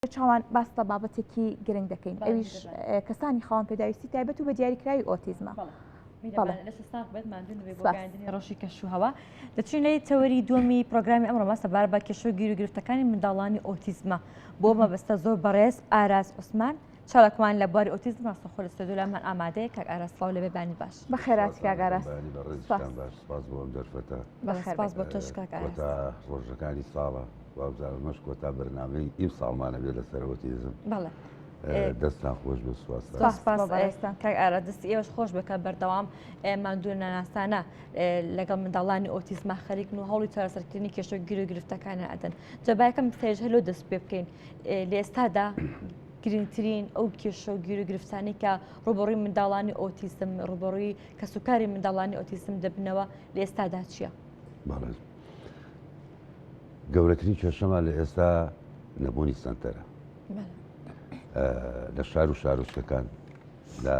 چاوان باستە بابەتێکی گرنگ دەکەین ئەویش کەسانی خاوەن پێداویستی تایبەت و بە دیاریکراوی ئۆتیزمە. ڕۆژی کەشوهەوە دەچینەی تەوەری دووەمی پرۆگرامی ئەمڕۆ مەسە بار بە کێشە و گیر و گرفتەکانی منداڵانی ئۆتیزمە بۆ مەبەستە زۆر بەڕێز ئاراس عوسمان چالاکمان لە بواری ئۆتیزم ڕاستەخۆ لە ستۆدیۆلامان ئامادەیە کاک ئاراس سڵاو لەبێ بانی باش. بەخێراتی کاک ئاراس. سپاس بۆ ئەم دەرفەتە. سپاس بۆ تۆش کاک ئاراس. کۆتا ڕۆژەکانی ساڵە وابزانمەش کۆتا بەرنامەی ئیم ساڵمانە بێت لەسەر ئۆتیزم. بەڵێ. دەستان خۆش بە سوپاس. کاک ئاراس دەستی ئێوەش خۆش بکە بەردەوام ماندوو ناناسانە لەگەڵ منداڵانی ئۆتیزمە خەریکن و هەوڵی چارەسەرکردنی کێشە و گیر و گرفتەکانیان ئەدەن. جەبایەکەم پێش هەلۆ دەست پێ بکەین لە ئێستادا گرنگترین ئەو کێشە و گیر و گرفتانی کە ڕوبەڕووی منداڵانی ئۆتیزم ڕوبەڕووی کەسوکاری منداڵانی ئۆتیزم دەبنەوە لە ئێستادا چییە؟ بەڵێ گەورەترین کێشەمان لە ئێستا نەبوونی سەنتەرە لە شار و شارۆچکەکان لە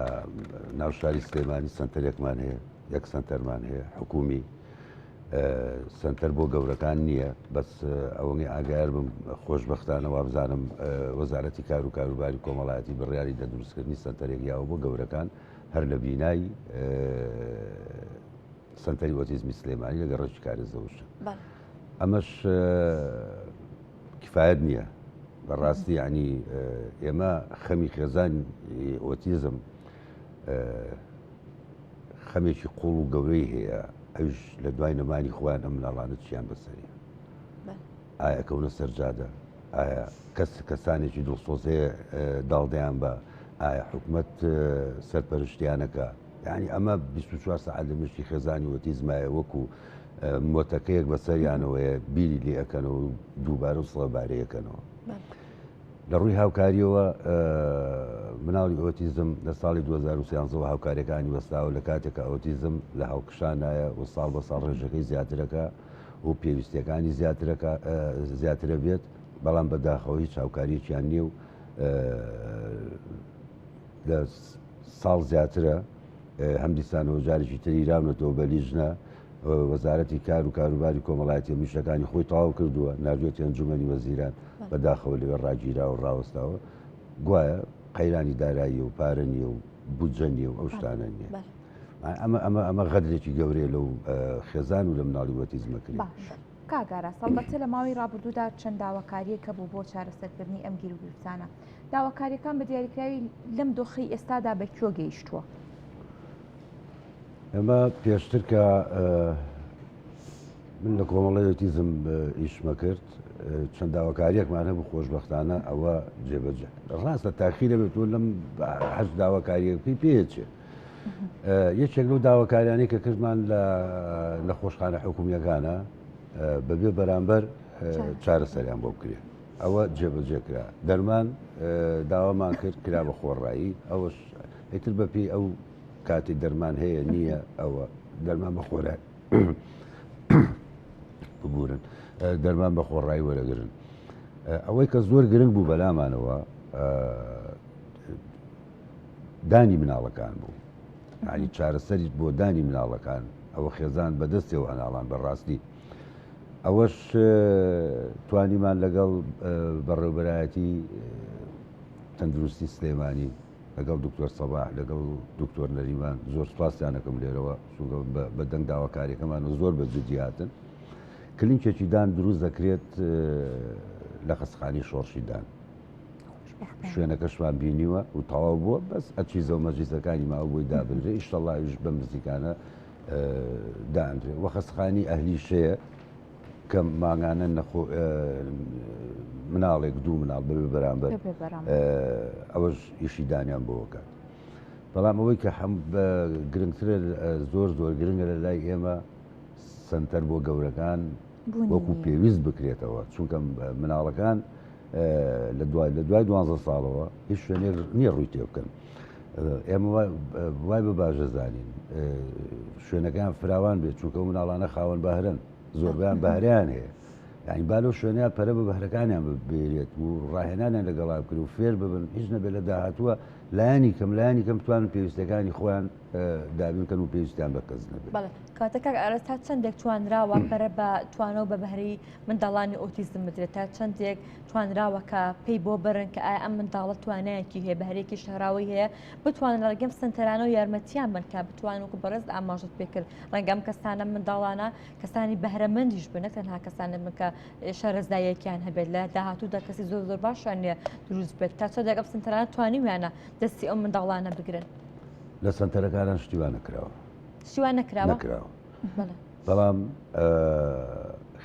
ناو شاری سلێمانی سەنتەرێکمان هەیە یەک سەنتەرمان هەیە حکومی سنتەر بۆ گەورەکان نییە بەس ئەوەی ئاگایار بم خۆشببختانە وابزانم وەزارەتی کار و کاروباری کۆمەڵایەتی بڕیاری دە دروستکردنی سنتەرێک یاوە بۆ گەورەکان هەر لە بینایی سنتەری ئۆتیزمی سلێمانی لەگە ڕێژی کارێزەوشە ئەمەش کفایەت نییە بەڕاستی ینی ئێمە خەمی خێزانی ئۆتیزم خەمێکی قوڵ و گەورەی هەیە ئەوش لە دوای نەمانی خوان ئەم مناڵانە چیان بەسەری ئایا کەونە سەرجادە ئایا کەسانێکی دڵسۆزەیە داڵدەیان بە ئایا حکوومەت سەرپەرشتیانەکە یعنی ئەمە 24 ساعت لە مشتی خێزانی ئۆتیزمایە وەکو مۆتەکەیەک بەسەریانەوەیە بیری لێ ئەەکەنەوە و دووبارە و سڵەبارەیەکەنەوە لە ڕووی هاوکاریەوە مناڵی ئۆتیزم لە ساڵی 2013 هاوکاریەکانی وەستاوە لە کاتێکە ئۆتیزم لە هاوکشانایە و ساڵ بە ساڵ ڕێژەکەی زیاترەکە و پێویستیەکانی زیاترە بێت بەڵام بەداخەوە هیچ هاوکاریەکیان نییە و لە ساڵ زیاترە هەم دیسانەوە جارێکی تری راونەتەوە بە لیژنە وەزارەتی کار و کاروباری کۆمەڵایەتی میشەکانی خۆی تەواو کردووە نردوێتی ئەنجومەنی وەزیران بەداخەوە لەوێ ڕاگیرا و ڕاوەستاوە گوایە قەیرانی دارایی و پارە نیە و بودجە نیە و ئەو شتانە نییە ئەمە غەدرێکی گەورەیە لەو خێزان و لە مناڵی ئۆتیزمە کرد. کاگارە سەڵبەتە لە ماوەی ڕابردوودا چەند داواکاریە کە بوو بۆ چارەسەرکردنی ئەم گیر و گرفتانە داواکاریەکان بە دیاریکراوی لەم دۆخی ئێستادا بە کۆ گەیشتووە. ئەمە پێشتر کە من لە کۆمەڵی ئۆتیزم ئیشمە کرد چەند داواکاریەکمان هەبوو خۆشببختانە ئەوە جێبەجێ ڕاستە تاخیرە بێتوە لەم هەش داواکاریەکەی پێچێ یەکێک لەو داواکاریانەی کە کردمان لە خۆشخانە حکومیەکانە بەبێ بەرامبەر چارەسەریان بۆ بکرێت ئەوە جێبەجێکرا دەرمان داوامان کرد کرا بە خۆڕایی ئەوەش ئیتر بەپی ئەو کاتی دەرمان هەیە نییە ئەوە دەرمان بە خۆرای ببورن دەرمان بە خۆڕایی وەرەگرن ئەوەی کە زۆر گرنگ بوو بەلامانەوە دانی مناڵەکان بوو ینی چارەسەری بۆ دانی مناڵەکان ئەوە خێزان بەدەستێەوە هەناڵان بەڕاستی ئەوەش توانیمان لەگەڵ بەڕێوبەرایەتی تەندروستی سلێمانی لەگەڵ دکتۆر سەباح لەگەڵ دکتۆر نەریمان زۆر سپاسیانەکەم لێرەوە بە دەنگ داواکاریەکەمان زۆر بە جدی هاتن کلینکێکی دان دروست دەکرێت لە خەستخانی شۆڕشیدان شوێنەکەشمان بینیوە و تەواو بووە بەس ئەچیزە و مەجلیسەکانی ماوە بۆی دابنرێ ئیشتەڵایش بەم نزیکانە دانرێ وە خەستخانی ئەهلیشەیە کە ماگانە مناڵێک دوو مناڵ بەبێ بەرامبەر ئەوەش ئیشی دانیان بۆکات بەڵام ئەوەی کە هەم گرنگترە زۆر زۆر گرنگە لە لای ئێمە سنتەر بۆ گەورەکان وەکو پێویست بکرێتەوە چونکە مناڵەکان لە دوای 12 ساڵەوە هیچ شوێنێک نییە ڕووی تێ بکەن ئێمە وای بە باشەزانین شوێنەکان فراوان بێت چونکە و مناڵانە خاوەن بەهرن زۆربیان بەهریان هەیە یعنی با لەو شوێنیان پەرە بە بەهرەکانیان بێرێت و ڕاهێنانیان لەگەڵا بکرد و فێر ببن هیچ نەبێت لە داهاتووە لایانی کەم بتوانن پێویستەکانی خۆیان دابینکەن و پێویستیان بە کەس نەبێت. بەڵێ کاتەکە ئارستا چەندێک توانراوە بەرە بە توانە و بە بەهری منداڵانی ئۆتیزم بدرێت تا چەندێک توانراوە کە پێی بۆ بەرن کە ئایا ئەم منداڵە توانایەکی هەیە بەهرێکی شەراوی هەیە بتوانن لەگەم سنتەرانە و یارمەتیان بن کە بتوانن وەکو بەڕێز ئاماژت پێکرد ڕەنگەم کەسانە منداڵانە کەسانی بەهرەمەندیش بن نەتەنها کەسانە بن کە شەرەزایەکیان هەبێت لە داهاتوودا کەسی زۆر باشیان لێ دروست بێت تا چەندێک ئەم سنتەرانە توانیویانە دەستی ئەو منداڵانە بگرن. لە سنتەرەکانان شتیوان نەکراوە. شتیوان نەکراوە؟ بەڵام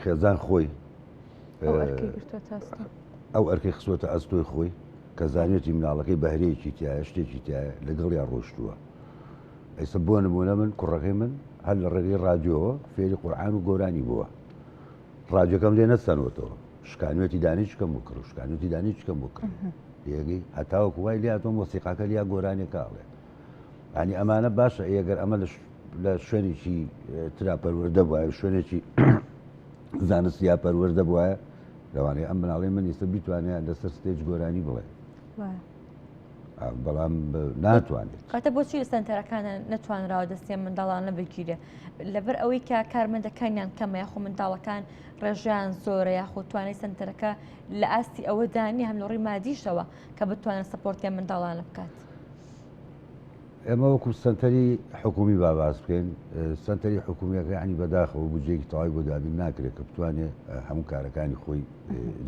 خێزان خۆی ئەو ئەرکەی خسوەتە ئەستۆی خۆی کە زانێتی مناڵەکەی بەهرەیەکی تایە شتێکی تایە لەگەڵیان ڕۆشتووە. ئەیسە بۆ نمونە من کوڕەکەی من هەر لە ڕێگەی ڕادیۆەوە فێری قورئان و گۆرانی بووە. ڕادیۆکەم لێ نەستانوەتەوە شکانوێتی دانیشکەم بۆ کرد شکانوێتی دانیشکەم بۆ کرد یەگەی هەتاوەکو وای لێ هاتۆم وەسیقاکە لیا گۆرانێکاڵێ. ینی ئەمانە باشە ئەگەر ئەمە لە شوێنێکی ترا پەروەردە بووە شوێنێکی زانستیا پەروەردە بووە لەوانەیە ئەم مناڵی من ئێستا بیتوانێت لەسەر ستێج گۆرانی بڵێ بەڵام ناتوانێت. کاتە بۆچی لە سنتەرەکانە نەتوانراوە دەستیان منداڵانە بگیرێ لەبەر ئەوەی کە کارمەندەکانیان کەمە یاخۆ منداڵەکان ڕێژیان زۆرە یاخۆ توانای سنتەرەکە لە ئاستی ئەوە دانی هەم لە ڕووی مادیشەوە کە بتوانن سەپۆرتیان منداڵانە بکات. ئێمە وەکو سنتەری حکومی باز بکەین سنتەری حکومیەکە ینی بەداخەوە بودجێکی تەواوی بۆ دابین ناکرێت کە بتوانێت هەموو کارەکانی خۆی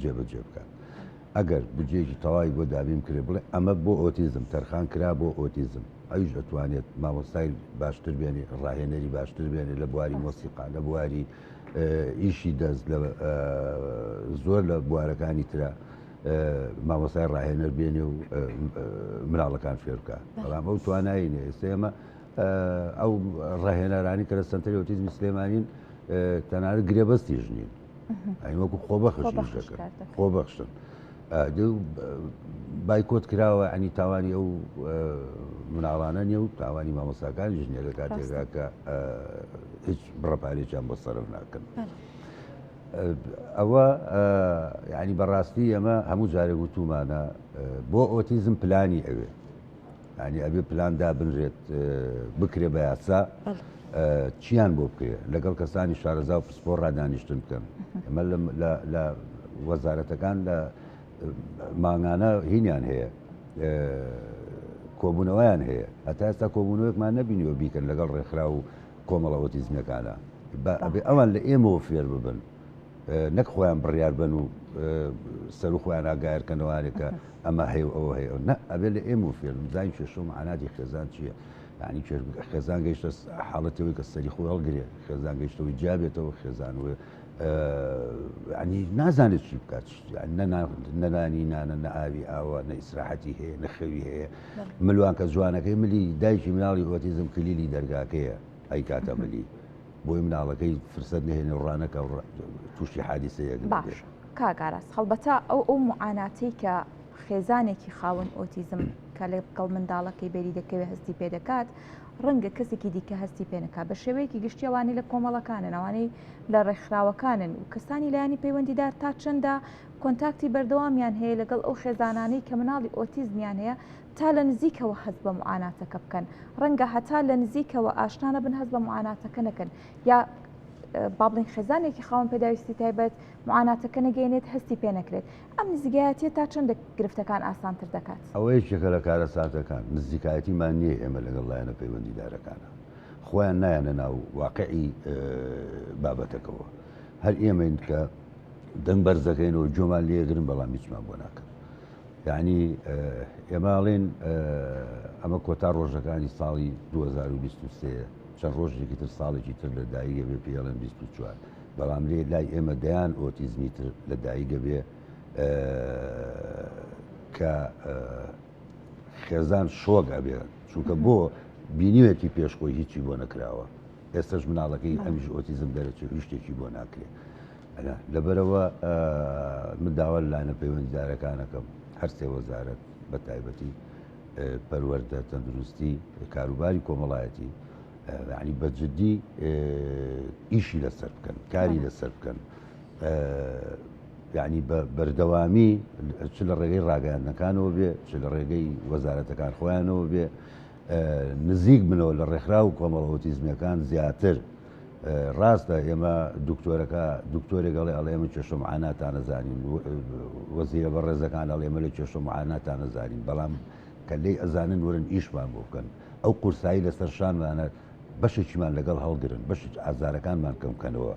جێبەجێ بکات. ئەگەر بودجێکی تەواوی بۆ دابین کرێ بڵێ ئەمە بۆ ئۆتیزم تەرخان کرا بۆ ئۆتیزم ئەویش دەتوانێت مامۆستای باشتر بێنێ ڕاهێنەری باشتر بێنێ لە بواری مۆسیقا لە بواری ئیشی دەست لە زۆر لە بوارەکانی ترە مامۆستای ڕاهێنەر بێنێ و مناڵەکان فێر بکە. بەڵام ئەو توانایی نێ ئێستا ئێمە ئەو ڕاهێنەرانی کە لە سنتەری ئۆتیزمی سلێمانین تەنانەت گرێبەستیش نین ئەین وەکو خۆبەخشیش دەکەن خۆبەخشن بایکۆت کراوە ئەنی تاوانی ئەو مناڵانە نیە و تاوانی مامۆستاکانیش نیە لە کاتێکا کە هیچ بڕەپارێکیان بۆ سەرف ناکەن. ئەوە ینی بەڕاستی ئەمە هەموو جارێک وتومانە بۆ ئۆتیزم پلانی ئەوێ ینی ئەبێ پلاندا بنرێت بکرێ بە یاسا چیان بۆ بکرێ لەگەڵ کەسانی شارەزا و پسپۆڕ ڕدانیشتن بکەن. ئەمە لە وەزارەتەکان لە ماگانە هینیان هەیە کۆبوونەوەیان هەیە هەتا ئێستا کۆبوونەوەیەکمان نەبینیەوە بیکەن لەگەڵ ڕێکخرا و کۆمەڵە ئۆتیزمەکانە ئەبێ ئەوان لە ئێمەوە فێر ببن نەک خۆیان بڕیار بن و سەر و خۆیان ئاگایرکەنەوانێکە ئەمە هەیە و ئەوە هەیە نە ئەبێ لە ئێمە فێر زای شێشەم معناتی خێزان چییە ینی خێزان گەیشتە حاڵەتەوەی کە سەری خۆی هەڵگرێ خێزان گەیشتەوەی جابێتەوە خێزان وێ ینی نازانێت چی بکات نەنانی نانە نە ئاوی ئاوە نە ئیسراحەتی هەیە نەخەوی هەیە ملوان کە جوانەکەی ملی دایکی مناڵی ئۆتیزم کلیلی دەرگاکەیە ئەی کاتە ملی بۆی مناڵەکەی فرسەت نهێنێ ڕانەکە تووشی حادیسەیەک باش کاگاراس هەڵبەتە ئەو معاناتی کە خێزانێکی خاوەن ئۆتیزم کە لەگەڵ منداڵەکەی بەری دەکەوێت هەستی پێ دەکات ڕەنگە کەسێکی دیکە هەستی پێنەکە بە شێوەیەکی گشتیەوانی لە کۆمەڵەکانن ئەوانەی لە ڕێکخراوەکانن و کەسانی لایانی پەیوەندیدار تا چەندە کۆنتاکتی بەردەوامیان هەیە لەگەڵ ئەو خێزانانەی کە مناڵی ئۆتیزمیان هەیە تا لە نزیکەوە هەست بە معاناتەکە بکەن ڕەنگە هەتا لە نزیکەوە ئاشتانە بن هەست بە معاناتەکە نەکەن یا با بڵین خێزانێکی خاوەن پێداویستی تایبەت معاناتەکە نەگەێنێت هەستی پێ نەکرێت ئەم نزیکایەتیە تا چەندە گرفتەکان ئاسانتر دەکات. ئەوەیە شێکە لە کارە ساتەکان نزیکایەتیمان نییە ئێمە لەگەڵ لایەنە پەیوەندیدارەکانە خۆیان نایەنە ناو واقعی بابەتەکەەوە هەر ئێمەین کە دەنگ بەرزەکەینەوە جۆمان لێگرن بەڵام هیچمان بۆ ناکەن. یعنی ئێماڵێن ئەمە کۆتا ڕۆژەکانی ساڵی 2023 چەند ڕۆژێکی تر ساڵێکی تر لە داییگە بێ پێڵێن 24 بەڵام لێ لای ئێمە دەیان ئۆتیزمی تر لە داییگە بێ کە خێزان شۆک ئەبێ چونکە بۆ بینیوێتی پێشخۆی هیچی بۆ نەکراوە ئێستش مناڵەکەی ئەمیش ئۆتیزم دەرەچێت شتێکی بۆ ناکرێت لەبەرەوە من داوا لایەنە پەیوەندیدارەکانەکەم هەر سێ وەزارەت بە تایبەتی پەروەردە تەندروستی کاروباری کۆمەڵایەتی ینی بەجددی ئیشی لەسەر بکەن کاری لەسەر بکەن ینی بە بەردەوامی چ لە ڕێگەی ڕاگەاندنەکانەوە بێ چ لە ڕێگەی وەزارەتەکان خۆیانەوە بێ نزیک بنەوە لە ڕێکخرا و کۆمەڵ ئۆتیزمیەکان زیاتر ڕاستە ئێمە دکتۆرێک گەڵێ ئەڵێ ئێمە کێشە معاناتان نەزانین وەزیرە بە ڕێزەکان ئەڵێ ئێمە لە کێشە معاناتان نەزانین بەڵام کە لێی ئەزانن وەرن ئیشمان بۆ بکەن ئەو قورسایی لەسەر شانمانە بەشێکیمان لەگەڵ هەڵگرن بەش ئازارەکانمان کەم بکەنەوە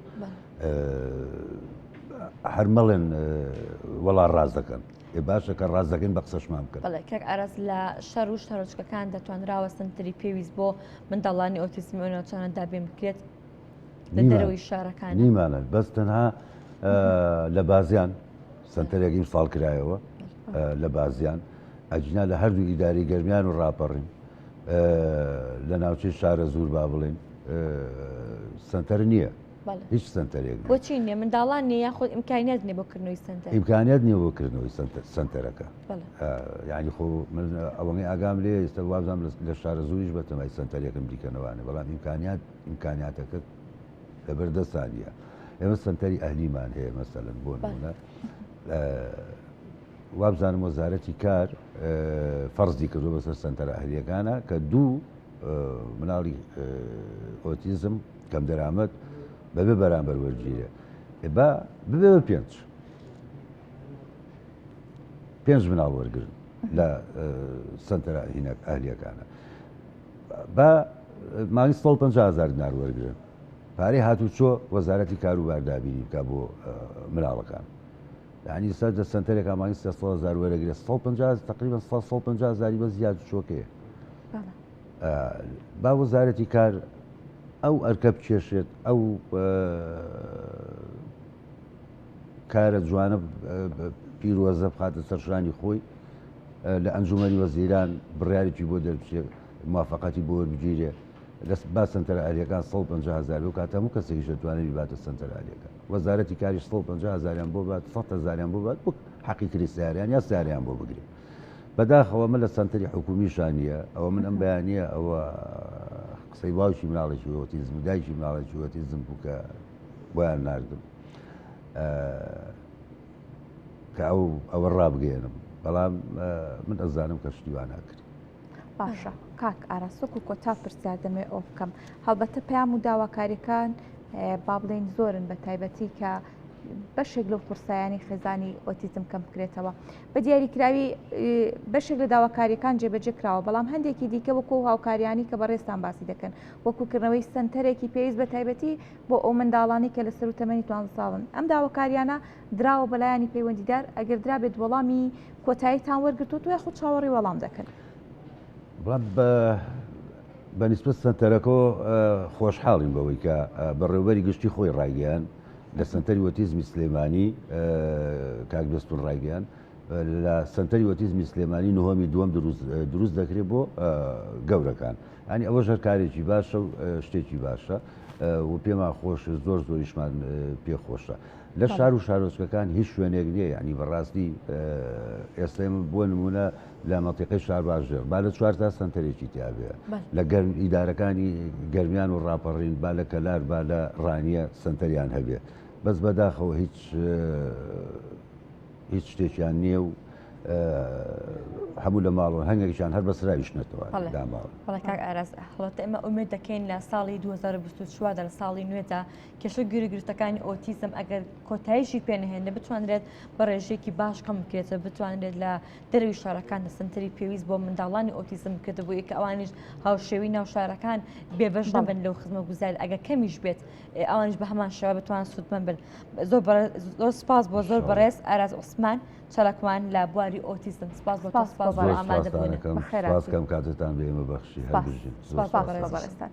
هەرمەڵێن وەڵا ڕاز دەکەن باشە کە ڕاز دەکەین بە قسەشمان بکەن بەڵێ کاک ئاراز لە شەڕ و شەڕۆچکەکان دەتوانراوە سنتری پێویست بۆ منداڵانی ئۆتیزمی ئەوچانە دابێن بکرێت لە دەرەوەی شارەکان نیمانە بەس تەنها لە بازیان سنتەرێکی ئیمساڵ کرایەوە لە بازیان ئەجنا لە هەردوو ئیداری گەرمیان و ڕاپەڕین لە ناوچەی شارە زوور با بڵێن سنتەر نییە هیچ سنتەرێک بۆچی نییە منداڵان نیە یاخۆ ئیمکانیات نیە بۆکردنەوەی سنتەر ئیمکانیات نییە بۆکردنەوەی سنتەرەکە یعنی خۆ ئەوەی ئاگام لێ ئێستا وابزانام لە شارە زووریش بەتەمای سنتەرێکم دیکەنەوانێ بەڵام ئیمکانیاتەکە لەبەردەستانە ئێمە سنتەری ئەهلیمان هەیە مەسەلەن بۆ نمونە وابزانم وەزارەتی کار فەرزی کردو بەسەر سنتەرە ئەهلیەکانە کە دوو مناڵی ئۆتیزم کەم دەرامەت بەبێ بەرامبەر وەرگیرێ ببێ بە پێنج مناڵ وەرگرن لە سنتەرە ئەهلیەکانە بە مانگی 150,000 دینار وەرگرن پارەی هاتوچۆ وەزارەتی کار و باردابینی بکە بۆ مناڵەکان یعنی سەر دە سنتەرێک ئامانگی 300,000 وەرەگرێت 150 تقریبا 150,000 بە زیاد چۆکەیە با وەزارەتی کار ئەو ئەرکە بکێشێت ئەو کارە جوانە پیرۆزە بخاتە سەرشانی خۆی لە ئەنجومەنی وەزیران بڕیارێکی بۆ دەربچێت موافقەتی بۆ وەربگیرێ با سنتەرە ئالیەکان 150,000 و کاتە هەموو کەسێکیش دەتوانێت بیباتە سنتەرە ئالیەکان وەزارەتی کاریش 150,000 بۆ بات 100,000 بۆ بات بوو حەقی کری سیاریان یا سیاریان بۆ بگرێت بەداخەوە من لە سنتەری حکومیشان نیە ئەوە من ئەم بەیانیە ئەوە قسەی باوکی مناڵێکی ئۆتیزم دایکی مناڵێکی ئۆتیزم بوو کە بۆیان ناردم کە ئەوە ڕابگەێنم بەڵام من ئەزانم کە شتیوان ناکرد باشە کاک ئاراسۆک و کۆتا پرسیار دەمێ ئەو بکەم هەڵبەتە پەیام و داواکاریەکان با بڵێن زۆرن بە تایبەتی کە بەشێک لەو قورسایانی خێزانی ئۆتیزم کەم بکرێتەوە بە دیاریکراوی بەشێک لە داواکاریەکان جێبەجێ کراوە بەڵام هەندێکی دیکە وەکو هاوکاریانی کە بەڕێستان باسی دەکەن وەکوکردنەوەی سنتەرێکی پێویست بە تایبەتی بۆ ئەو منداڵانی کە لە سەر و تەمەنی 12 ساڵن ئەم داواکاریانە دراوە بەلایانی پەیوەندیدار ئەگەر درا بێت وەڵامی کۆتاییتان وەرگرتووە توی خود چاوەڕی وەڵام دەکەن بەڵام بەنسبەت سنتەرەکە خۆشحاڵین بەوەی کە بەڕێوەبەری گشتی خۆی ڕایگەیان لە سنتەری ئۆتیزمی سلێمانی کاک دەستون ڕایگەیان لە سنتەری ئۆتیزمی سلێمانی نهۆمی دووەم دروست دەکرێت بۆ گەورەکان ئەنی ئەوە ژەرکارێکی باشە و شتێکی باشە و پێمان خۆش زۆریشمان پێخۆشە لە شار و شارۆچکەکان هیچ شوێنێک نییە ینی بەڕاستی ئێستا بۆ نمونە لە مەنتیقەی شار باشێر با لە 4 تا سنتەرێکی تیاابێ لە ئیدارەکانی گەرمیان و ڕاپەڕین با لە کەلار با لە ڕانیە سنتەریان هەبێ بەس بەداخەوە هیچ شتێکیان نییە و هەموو لە ماڵەوە هەنگێکیان هەر بەسراویش نێتەوە داماوە بەڵێ ئاراز هەڵەتە ئێمە ئومێد دەکەین لە ساڵی 2024 لە ساڵی نوێدا کێشە گیرگرفتەکانی ئۆتیزم ئەگەر کۆتاییشی پێنەهێنە بتوانرێت بە ڕێژێکی باش کەم بکرێتە بتوانرێت لە دەروی شارەکان لە سنتەری پێویست بۆ منداڵانی ئۆتیزم کردبووی کە ئەوانیش هاوشێوی ناو شارەکان بێبەش نەبن لەو خزمە گوزار ئەگەر کەمیش بێت ئەوانیش بە هەمان شێوە بتوان سوودمەند بن زۆر سپاس بۆ زۆر بەڕێز ئاراز عوسمان چالاکمان لە بواری ئۆتیزم سپاس بۆ ئامادەبوون کاتتان بێ ئێمە بەخشی هەر سپاس بەڕێستان